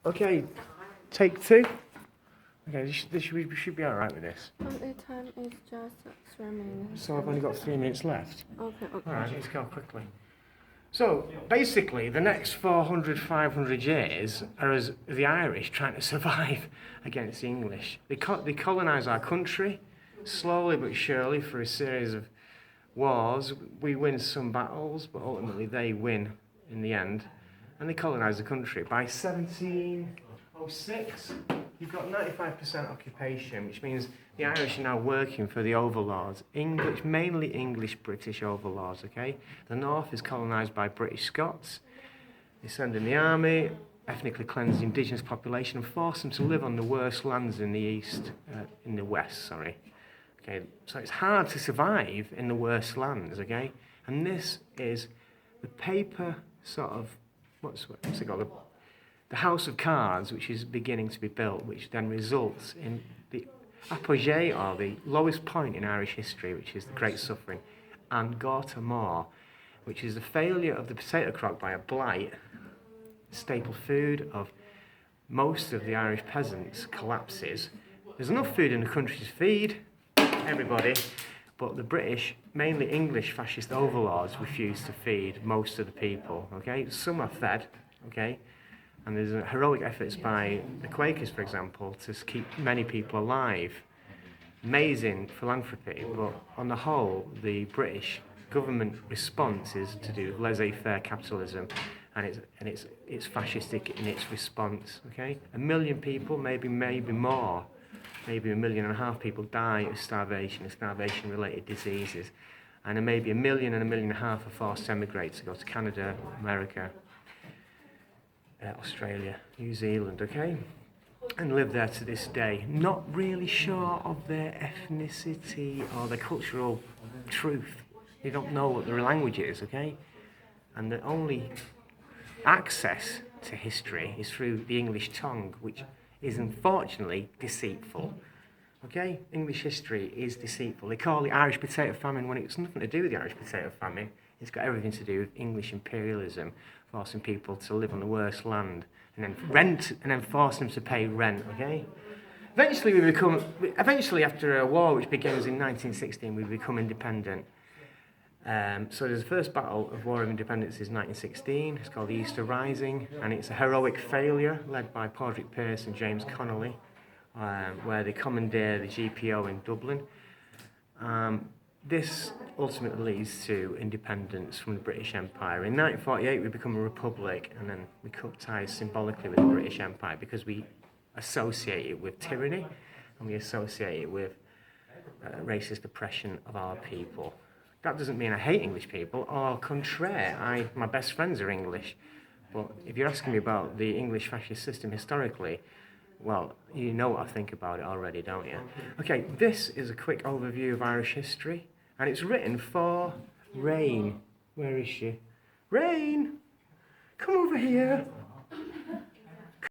Okay, take two. Okay, we should be alright with this. The time is just 3 minutes. So I've only got 3 minutes left. Okay. Alright, let's go quickly. So, basically, the next 400, 500 years are as the Irish trying to survive against the English. They colonise our country, slowly but surely, through a series of wars. We win some battles, but ultimately they win in the end. And they colonise the country. By 1706, you've got 95% occupation, which means the Irish are now working for the overlords, mainly English British overlords, okay? The north is colonised by British Scots. They send in the army, ethnically cleanse the indigenous population and force them to live on the worst lands in the west. Okay, so it's hard to survive in the worst lands, okay? And this is the paper sort of, what's it called? The house of cards, which is beginning to be built, which then results in the apogee, or the lowest point in Irish history, which is the Great Suffering, and Gorta Mór, which is the failure of the potato crop by a blight, staple food of most of the Irish peasants, collapses. There's enough food in the country to feed everybody, but the British, mainly English fascist overlords, refuse to feed most of the people, okay? Some are fed, okay? And there's heroic efforts by the Quakers, for example, to keep many people alive. Amazing philanthropy, but on the whole, the British government response is to do laissez-faire capitalism, and it's fascistic in its response. Okay, 1 million people, maybe more, maybe 1.5 million people die of starvation and starvation-related diseases, and then maybe 1 million and 1.5 million are forced to emigrate to go to Canada, America, Australia, New Zealand, okay? And live there to this day, not really sure of their ethnicity or their cultural truth. They don't know what their language is, okay? And the only access to history is through the English tongue, which is unfortunately deceitful. Okay? English history is deceitful. They call it Irish potato famine when it's nothing to do with the Irish potato famine. It's got everything to do with English imperialism, forcing people to live on the worst land, and then forcing them to pay rent, okay? Eventually after a war which begins in 1916, we become independent. So there's the first battle of War of Independence is 1916. It's called the Easter Rising, and it's a heroic failure led by Padraig Pearse and James Connolly, where they commandeer the GPO in Dublin. This ultimately leads to independence from the British Empire. In 1948, we become a republic, and then we cut ties symbolically with the British Empire because we associate it with tyranny, and we associate it with racist oppression of our people. That doesn't mean I hate English people. Au contraire, my best friends are English. But if you're asking me about the English fascist system historically, well, you know what I think about it already, don't you? Okay, this is a quick overview of Irish history, and it's written for Rain. Where is she? Rain! Come over here!